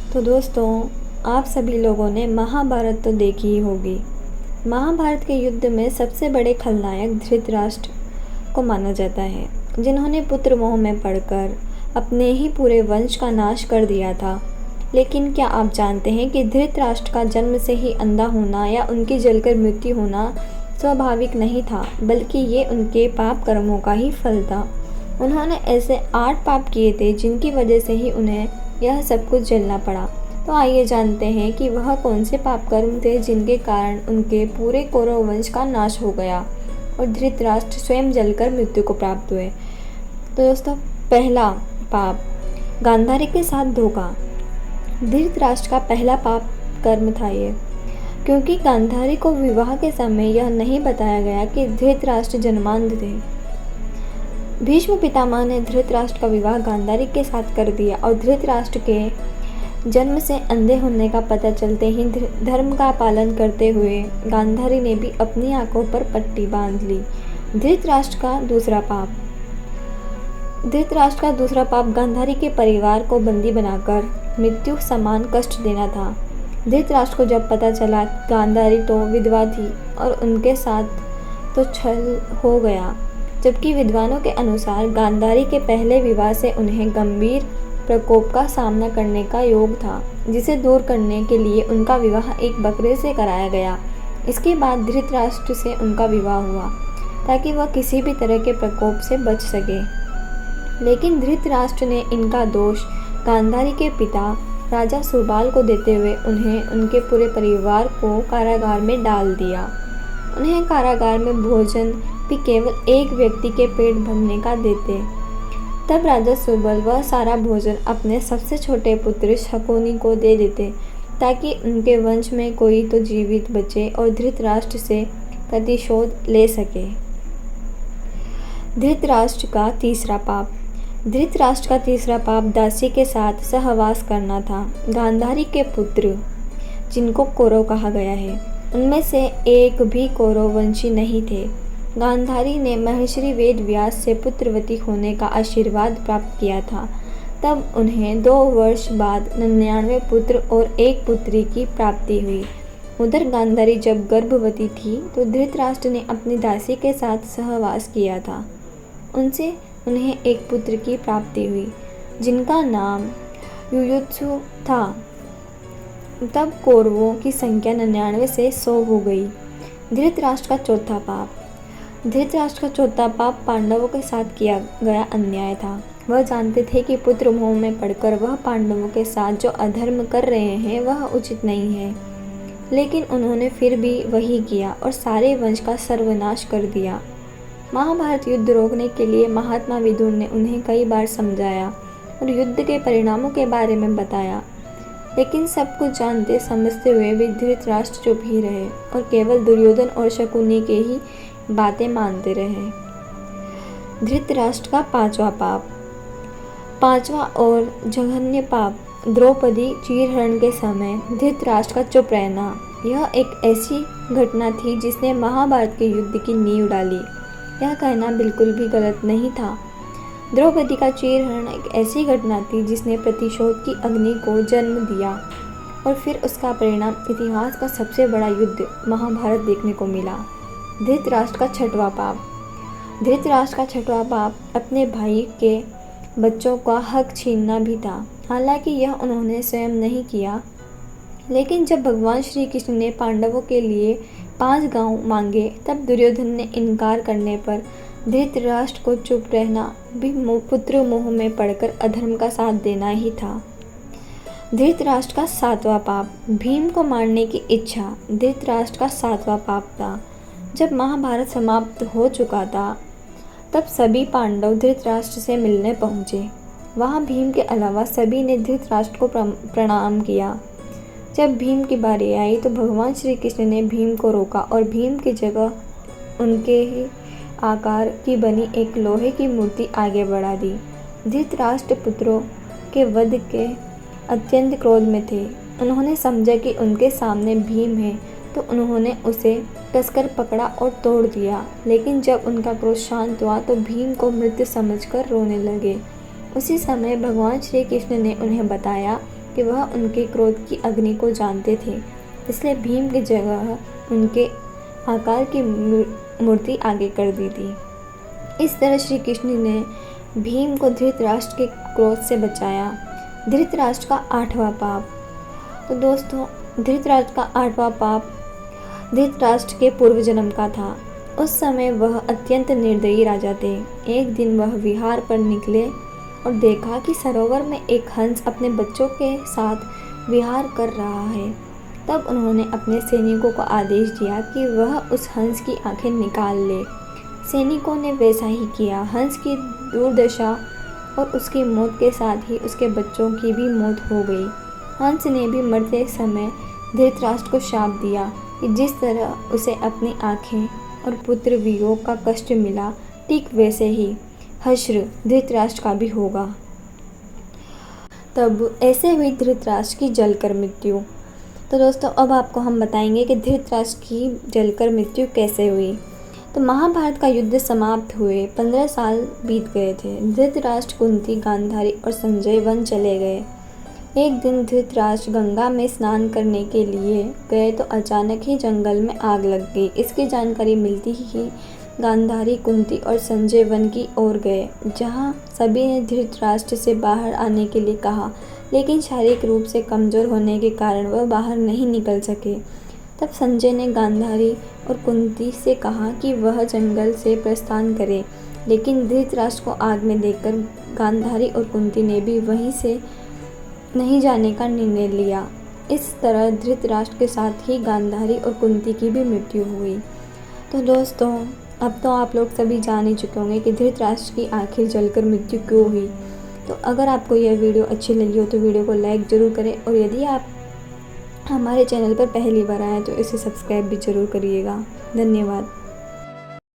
तो दोस्तों, आप सभी लोगों ने महाभारत तो देखी ही होगी। महाभारत के युद्ध में सबसे बड़े खलनायक धृतराष्ट्र को माना जाता है, जिन्होंने पुत्र मोह में पड़कर अपने ही पूरे वंश का नाश कर दिया था। लेकिन क्या आप जानते हैं कि धृतराष्ट्र का जन्म से ही अंधा होना या उनकी जलकर मृत्यु होना स्वाभाविक नहीं था, बल्कि ये उनके पाप कर्मों का ही फल था। उन्होंने ऐसे 8 पाप किए थे जिनकी वजह से ही उन्हें यह सब कुछ झेलना पड़ा। तो आइए जानते हैं कि वह कौन से पाप कर्म थे जिनके कारण उनके पूरे कौरव वंश का नाश हो गया और धृतराष्ट्र स्वयं जलकर मृत्यु को प्राप्त हुए। तो दोस्तों, पहला पाप, गांधारी के साथ धोखा। धृतराष्ट्र का पहला पाप कर्म था ये, क्योंकि गांधारी को विवाह के समय यह नहीं बताया गया कि धृतराष्ट्र जन्मांध थे। भीष्म पितामह ने धृतराष्ट्र का विवाह गांधारी के साथ कर दिया और धृतराष्ट्र के जन्म से अंधे होने का पता चलते ही धर्म का पालन करते हुए गांधारी ने भी अपनी आंखों पर पट्टी बांध ली। धृतराष्ट्र का दूसरा पाप गांधारी के परिवार को बंदी बनाकर मृत्यु समान कष्ट देना था। धृतराष्ट्र को जब पता चला गांधारी तो विधवा थी और उनके साथ तो छल हो गया, जबकि विद्वानों के अनुसार गांधारी के पहले विवाह से उन्हें गंभीर प्रकोप का सामना करने का योग था, जिसे दूर करने के लिए उनका विवाह एक बकरे से कराया गया। इसके बाद धृतराष्ट्र से उनका विवाह हुआ ताकि वह किसी भी तरह के प्रकोप से बच सके। लेकिन धृतराष्ट्र ने इनका दोष गांधारी के पिता राजा सुबाल को देते हुए उन्हें उनके पूरे परिवार को कारागार में डाल दिया। उन्हें कारागार में भोजन भी केवल एक व्यक्ति के पेट भरने का देते। तब राजा सुबल वह सारा भोजन अपने सबसे छोटे पुत्र शकुनी को दे देते ताकि उनके वंश में कोई तो जीवित बचे और धृतराष्ट्र से प्रतिशोध ले सके। धृतराष्ट्र का तीसरा पाप दासी के साथ सहवास करना था। गांधारी के पुत्र, जिनको कौरव कहा गया है, उनमें से एक भी कौरव वंशी नहीं थे। गांधारी ने महर्षि वेद व्यास से पुत्रवती होने का आशीर्वाद प्राप्त किया था। तब उन्हें 2 वर्ष बाद 99 पुत्र और 1 पुत्री की प्राप्ति हुई। उधर गांधारी जब गर्भवती थी तो धृतराष्ट्र ने अपनी दासी के साथ सहवास किया था। उनसे उन्हें 1 पुत्र की प्राप्ति हुई, जिनका नाम युयुत्सु था। तब कौरवों की संख्या 99 से 100 हो गई। धृतराष्ट्र का चौथा पाप पांडवों के साथ किया गया अन्याय था। वह जानते थे कि पुत्र मोह में पड़कर वह पांडवों के साथ जो अधर्म कर रहे हैं वह उचित नहीं है, लेकिन उन्होंने फिर भी वही किया और सारे वंश का सर्वनाश कर दिया। महाभारत युद्ध रोकने के लिए महात्मा विदुर ने उन्हें कई बार समझाया और युद्ध के परिणामों के बारे में बताया, लेकिन सब कुछ जानते समझते हुए भी धृतराष्ट्र चुप ही रहे और केवल दुर्योधन और शकुनी के ही बातें मानते रहे। धृतराष्ट्र का पांचवा और जघन्य पाप, द्रौपदी चीरहरण के समय धृतराष्ट्र का चुप रहना। यह एक ऐसी घटना थी जिसने महाभारत के युद्ध की नींव डाली। यह कहना बिल्कुल भी गलत नहीं था। द्रौपदी का चीरहरण एक ऐसी घटना थी जिसने प्रतिशोध की अग्नि को जन्म दिया और फिर उसका परिणाम इतिहास का सबसे बड़ा युद्ध महाभारत देखने को मिला। धृतराष्ट्र का छठवां पाप अपने भाई के बच्चों का हक छीनना भी था। हालांकि यह उन्होंने स्वयं नहीं किया, लेकिन जब भगवान श्री कृष्ण ने पांडवों के लिए 5 गांव मांगे तब दुर्योधन ने इनकार करने पर धृतराष्ट्र को चुप रहना भी पुत्र मोह में पड़कर अधर्म का साथ देना ही था। धृतराष्ट्र का 7वां पाप, भीम को मारने की इच्छा। धृतराष्ट्र का 7वां पाप था। जब महाभारत समाप्त हो चुका था तब सभी पांडव धृतराष्ट्र से मिलने पहुँचे। वहाँ भीम के अलावा सभी ने धृतराष्ट्र को प्रणाम किया। जब भीम की बारी आई तो भगवान श्री कृष्ण ने भीम को रोका और भीम की जगह उनके ही आकार की बनी एक लोहे की मूर्ति आगे बढ़ा दी। धृतराष्ट्र पुत्रों के वध के अत्यंत क्रोध में थे। उन्होंने समझा कि उनके सामने भीम है तो उन्होंने उसे कसकर पकड़ा और तोड़ दिया। लेकिन जब उनका क्रोध शांत हुआ तो भीम को मृत समझकर रोने लगे। उसी समय भगवान श्री कृष्ण ने उन्हें बताया कि वह उनके क्रोध की अग्नि को जानते थे, इसलिए भीम की जगह उनके आकार की मूर्ति आगे कर दी थी। इस तरह श्री कृष्ण ने भीम को धृतराष्ट्र के क्रोध से बचाया। धृतराष्ट्र का 8वां पाप। तो दोस्तों, धृतराष्ट्र का 8वां पाप धृतराष्ट्र के पूर्व जन्म का था। उस समय वह अत्यंत निर्दयी राजा थे। एक दिन वह विहार पर निकले और देखा कि सरोवर में एक हंस अपने बच्चों के साथ विहार कर रहा है। तब उन्होंने अपने सैनिकों को आदेश दिया कि वह उस हंस की आंखें निकाल ले। सैनिकों ने वैसा ही किया। हंस की दुर्दशा और उसकी मौत के साथ ही उसके बच्चों की भी मौत हो गई। हंस ने भी मरते समय धृतराष्ट्र को शाप दिया कि जिस तरह उसे अपनी आँखें और पुत्र वियोग का कष्ट मिला, ठीक वैसे ही हश्र धृतराष्ट्र का भी होगा। तब ऐसे हुई धृतराष्ट्र की जलकर मृत्यु। तो दोस्तों, अब आपको हम बताएंगे कि धृतराष्ट्र की जलकर मृत्यु कैसे हुई। तो महाभारत का युद्ध समाप्त हुए 15 साल बीत गए थे। धृतराष्ट्र, कुंती, गांधारी और संजय वन चले गए। एक दिन धृतराष्ट्र गंगा में स्नान करने के लिए गए तो अचानक ही जंगल में आग लग गई। इसकी जानकारी मिलती ही गांधारी, कुंती और संजय वन की ओर गए, जहां सभी ने धृतराष्ट्र से बाहर आने के लिए कहा, लेकिन शारीरिक रूप से कमज़ोर होने के कारण वह बाहर नहीं निकल सके। तब संजय ने गांधारी और कुंती से कहा कि वह जंगल से प्रस्थान करें, लेकिन धृतराष्ट्र को आग में देखकर गांधारी और कुंती ने भी वहीं से नहीं जाने का निर्णय लिया। इस तरह धृतराष्ट्र के साथ ही गांधारी और कुंती की भी मृत्यु हुई। तो दोस्तों, अब तो आप लोग सभी जान ही चुके होंगे कि धृतराष्ट्र की आखिर जलकर मृत्यु क्यों हुई। तो अगर आपको यह वीडियो अच्छी लगी हो तो वीडियो को लाइक ज़रूर करें, और यदि आप हमारे चैनल पर पहली बार आए तो इसे सब्सक्राइब भी ज़रूर करिएगा। धन्यवाद।